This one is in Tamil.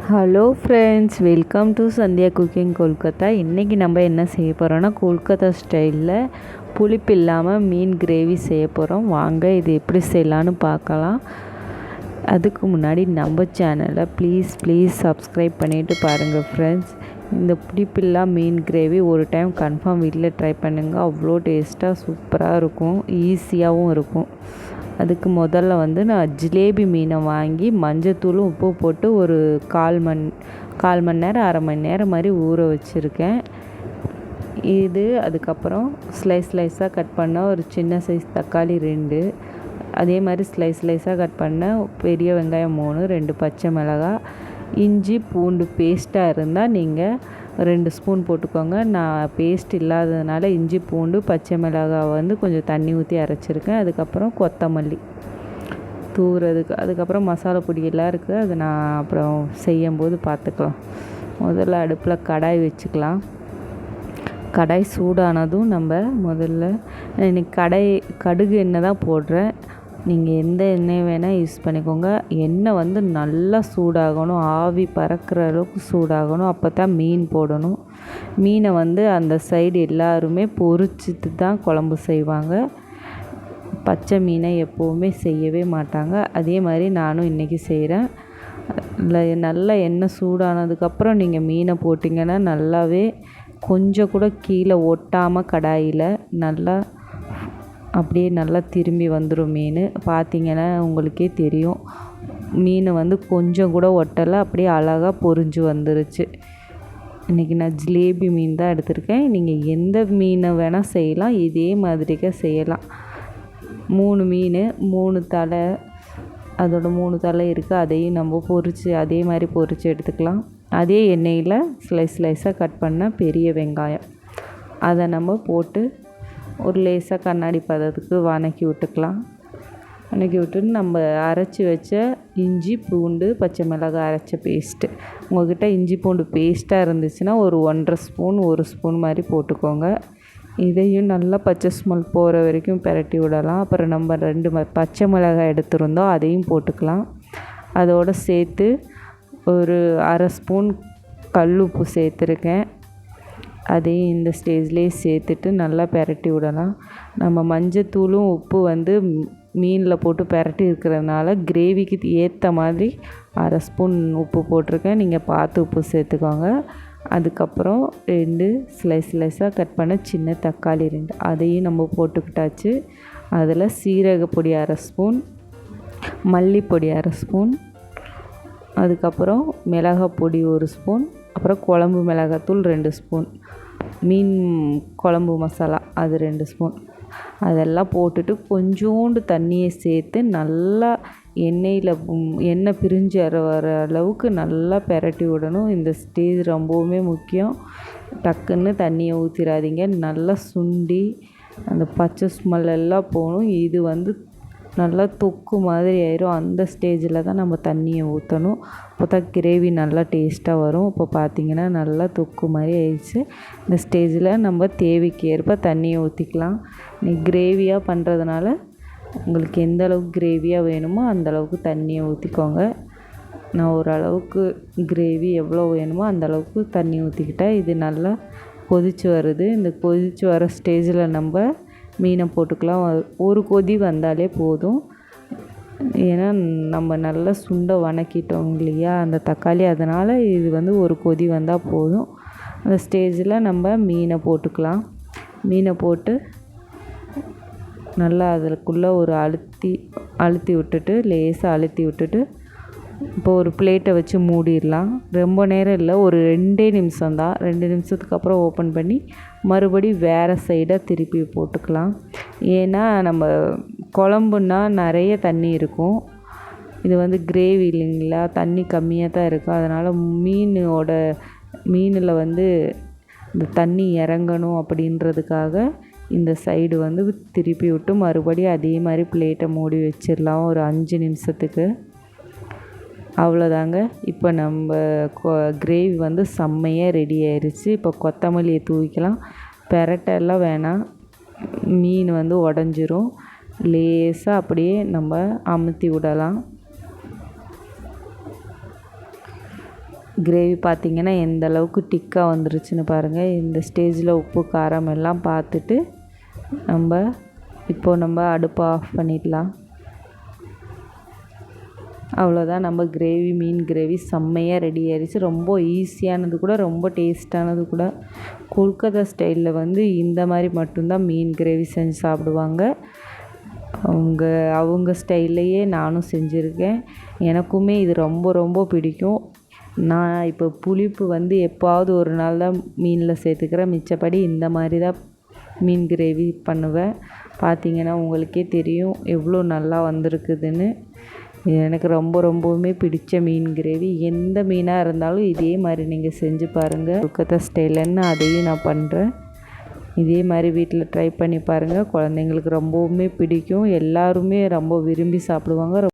Hello friends, welcome to Sandhya cooking Kolkata. இன்றைக்கி நம்ம என்ன செய்ய போகிறோன்னா, கொல்கத்தா ஸ்டைலில் புளிப்பு இல்லாமல் மீன் கிரேவி செய்ய போகிறோம். வாங்க இது எப்படி செய்யலான்னு பார்க்கலாம். அதுக்கு முன்னாடி நம்ம சேனலை ப்ளீஸ் சப்ஸ்கிரைப் பண்ணிவிட்டு பாருங்கள் ஃப்ரெண்ட்ஸ். இந்த புளிப்பில்லா மீன் கிரேவி ஒரு டைம் கன்ஃபார்ம் வீட்டில் ட்ரை பண்ணுங்கள். அவ்வளோ டேஸ்ட்டாக சூப்பராக இருக்கும், ஈஸியாகவும் இருக்கும். அதுக்கு முதல்ல நான் ஜிலேபி மீனை வாங்கி மஞ்சத்தூளும் உப்பு போட்டு ஒரு கால் மணி நேரம் அரை மணி நேரம் மாதிரி ஊற வச்சுருக்கேன். அதுக்கப்புறம் ஸ்லைஸாக கட் பண்ண ஒரு சின்ன சைஸ் தக்காளி 2, அதே மாதிரி ஸ்லைஸாக கட் பண்ண பெரிய வெங்காயம் 3, 2 பச்சை மிளகாய், இஞ்சி பூண்டு பேஸ்ட்டாக இருந்தால் நீங்கள் 2 ஸ்பூன் போட்டுக்கோங்க. நான் பேஸ்ட் இல்லாததுனால இஞ்சி பூண்டு பச்சை மிளகாய் கொஞ்சம் தண்ணி ஊற்றி அரைச்சிருக்கேன். அதுக்கப்புறம் கொத்தமல்லி தூறதுக்கு, அதுக்கப்புறம் மசாலா பொடியெல்லாம் இருக்குது, அதை நான் அப்புறம் செய்யும்போது பார்த்துக்கலாம். முதல்ல அடுப்பில் கடாய் வச்சுக்கலாம். கடாய் சூடானதும் நம்ம முதல்ல இன்றைக்கி கடுகு எண்ணெய் தான் போடுறேன். நீங்கள் எந்த எண்ணெய் வேணால் யூஸ் பண்ணிக்கோங்க. எண்ணெய் நல்லா சூடாகணும், ஆவி பறக்கிற அளவுக்கு சூடாகணும். அப்போ தான் மீன் போடணும். மீனை அந்த சைடு எல்லாருமே பொரிச்சிட்டு தான் குழம்பு செய்வாங்க. பச்சை மீனை எப்போவுமே செய்யவே மாட்டாங்க. அதே மாதிரி நானும் இன்றைக்கி செய்கிறேன். நல்லா எண்ணெய் சூடானதுக்கப்புறம் நீங்கள் மீனை போட்டிங்கன்னா நல்லாவே கொஞ்சம் கூட கீழே ஒட்டாமல் கடாயில் நல்லா திரும்பி வந்துடும். மீன் பார்த்திங்கன்னா உங்களுக்கே தெரியும். மீன் கொஞ்சம் கூட ஒட்டலை, அப்படியே அழகாக பொரிஞ்சு வந்துருச்சு. இன்றைக்கி நான் ஜிலேபி மீன் தான் எடுத்திருக்கேன். நீங்கள் எந்த மீனை வேணால் செய்யலாம், இதே மாதிரிக்கே செய்யலாம். 3 மீன், 3 தலை, அதோட 3 தலை இருக்குது. அதையும் நம்ம அதே மாதிரி பொரித்து எடுத்துக்கலாம். அதே எண்ணெயில் ஸ்லைஸாக கட் பண்ண பெரிய வெங்காயம், அதை நம்ம போட்டு ஒரு லேசாக கண்ணாடி பதத்துக்கு வதக்கி விட்டுக்கலாம். வதக்கி விட்டுட்டு நம்ம அரைச்சி வச்ச இஞ்சி பூண்டு பச்சை மிளகாய் அரைச்ச பேஸ்ட்டு, உங்கள்கிட்ட இஞ்சி பூண்டு பேஸ்ட்டாக இருந்துச்சுன்னா ஒரு 1.5 ஸ்பூன் 1 ஸ்பூன் மாதிரி போட்டுக்கோங்க. இதையும் நல்லா பச்சை ஸ்மெல் போகிற வரைக்கும் பிரட்டி விடலாம். அப்புறம் நம்ம 2 பச்சை மிளகாய் எடுத்துருந்தோம், அதையும் போட்டுக்கலாம். அதோடு சேர்த்து ஒரு அரை ஸ்பூன் கல் உப்பு சேர்த்துருக்கேன். அதையும் இந்த ஸ்டேஜ்லேயே சேர்த்துட்டு நல்லா பிரட்டி விடலாம். நம்ம மஞ்சத்தூளும் உப்பு மீனில் போட்டு பிரட்டி இருக்கிறதுனால கிரேவிக்கு ஏற்ற மாதிரி அரை ஸ்பூன் உப்பு போட்டிருக்கேன். நீங்கள் பார்த்து உப்பு சேர்த்துக்கோங்க. அதுக்கப்புறம் 2 ஸ்லைஸாக கட் பண்ண சின்ன தக்காளி 2, அதையும் நம்ம போட்டுக்கிட்டாச்சு. அதில் சீரகப்பொடி அரை ஸ்பூன், மல்லிப்பொடி அரை ஸ்பூன், அதுக்கப்புறம் மிளகாய் பொடி 1 ஸ்பூன், அப்புறம் குழம்பு மிளகாத்தூள் 2 ஸ்பூன், மீன் குழம்பு மசாலா அது 2 ஸ்பூன், அதெல்லாம் போட்டுட்டு கொஞ்சோண்டு தண்ணியை சேர்த்து நல்லா எண்ணெய் பிரிஞ்சு வர அளவுக்கு நல்லா பிரட்டி விடணும். இந்த ஸ்டேஜ் ரொம்பவுமே முக்கியம். டக்குன்னு தண்ணியை ஊற்றிடாதீங்க. நல்லா சுண்டி அந்த பச்சை ஸ்மெல் எல்லாம் போகணும். இது நல்லா தொக்கு மாதிரி ஆயிரும். அந்த ஸ்டேஜில் தான் நம்ம தண்ணியை ஊற்றணும். அப்போ தான் கிரேவி நல்லா டேஸ்ட்டாக வரும். இப்போ பார்த்திங்கன்னா நல்லா தொக்கு மாதிரி ஆயிடுச்சு. இந்த ஸ்டேஜில் நம்ம தேவைக்கு ஏற்ப தண்ணியை ஊற்றிக்கலாம். கிரேவியாக பண்ணுறதுனால உங்களுக்கு எந்த அளவுக்கு கிரேவியாக வேணுமோ அந்தளவுக்கு தண்ணியை ஊற்றிக்கோங்க. நான் ஓரளவுக்கு கிரேவி எவ்வளோ வேணுமோ அந்தளவுக்கு தண்ணி ஊற்றிக்கிட்டேன். இது நல்லா கொதித்து வருது. இந்த கொதித்து வர ஸ்டேஜில் நம்ம மீனை போட்டுக்கலாம். ஒரு கொதி வந்தாலே போதும். ஏன்னா நம்ம நல்லா சுண்டை வதக்கிட்டோம் இல்லையா அந்த தக்காளி, அதனால் இது ஒரு கொதி வந்தால் போதும். அந்த ஸ்டேஜில் நம்ம மீனை போட்டுக்கலாம். மீனை போட்டு நல்லா அதுக்குள்ளே ஒரு அழுத்தி விட்டுட்டு லேசாக அழுத்தி விட்டுட்டு இப்போ ஒரு பிளேட்டை வச்சு மூடிடலாம். ரொம்ப நேரம் இல்லை, ஒரு 2 நிமிஷம் தான். 2 நிமிஷத்துக்கு அப்புறம் ஓப்பன் பண்ணி மறுபடியும் வேறு சைடாக திருப்பி போட்டுக்கலாம். ஏன்னா நம்ம குழம்புன்னா நிறைய தண்ணி இருக்கும். இது கிரேவி இல்லைங்களா, தண்ணி கம்மியாக தான் இருக்கும். அதனால் மீனில் இந்த தண்ணி இறங்கணும் அப்படின்றதுக்காக இந்த சைடு திருப்பி விட்டு மறுபடியும் அதே மாதிரி பிளேட்டை மூடி வச்சிடலாம் ஒரு 5 நிமிஷத்துக்கு. அவ்வளோதாங்க. இப்போ நம்ம கிரேவி செம்மையாக ரெடி ஆயிடுச்சு. இப்போ கொத்தமல்லியை தூவிக்கலாம். பெரட்டெல்லாம் வேணாம், மீன் உடஞ்சிரும். லேசாக அப்படியே நம்ம அமுத்தி விடலாம். கிரேவி பார்த்திங்கன்னா எந்த அளவுக்கு திக்காக வந்துருச்சுன்னு பாருங்கள். இந்த ஸ்டேஜில் உப்பு காரம் எல்லாம் பார்த்துட்டு நம்ம அடுப்பை ஆஃப் பண்ணிடலாம். அவ்வளோதான், நம்ம மீன் கிரேவி செம்மையாக ரெடி ஆயிடுச்சு. ரொம்ப ஈஸியானது கூட, ரொம்ப டேஸ்ட்டானது கூட. கொல்கத்தா ஸ்டைலில் இந்த மாதிரி மட்டும்தான் மீன் கிரேவி செஞ்சு சாப்பிடுவாங்க. அவங்க ஸ்டைல்லையே நானும் செஞ்சுருக்கேன். எனக்குமே இது ரொம்ப ரொம்ப பிடிக்கும். நான் இப்போ புளிப்பு எப்பாவது ஒரு நாள் தான் மீனில் சேர்த்துக்கிறேன். மிச்சப்படி இந்த மாதிரி தான் மீன் கிரேவி பண்ணுவேன். பார்த்திங்கன்னா உங்களுக்கே தெரியும் எவ்வளோ நல்லா வந்திருக்குதுன்னு. எனக்கு ரொம்பவுமே பிடிச்ச மீன் கிரேவி. எந்த மீனாக இருந்தாலும் இதே மாதிரி நீங்கள் செஞ்சு பாருங்கள். கொல்கத்தா ஸ்டைலுன்னு அதையும் நான் பண்ணுறேன். இதே மாதிரி வீட்டில் ட்ரை பண்ணி பாருங்கள். குழந்தைங்களுக்கு ரொம்பவுமே பிடிக்கும். எல்லாருமே ரொம்ப விரும்பி சாப்பிடுவாங்க.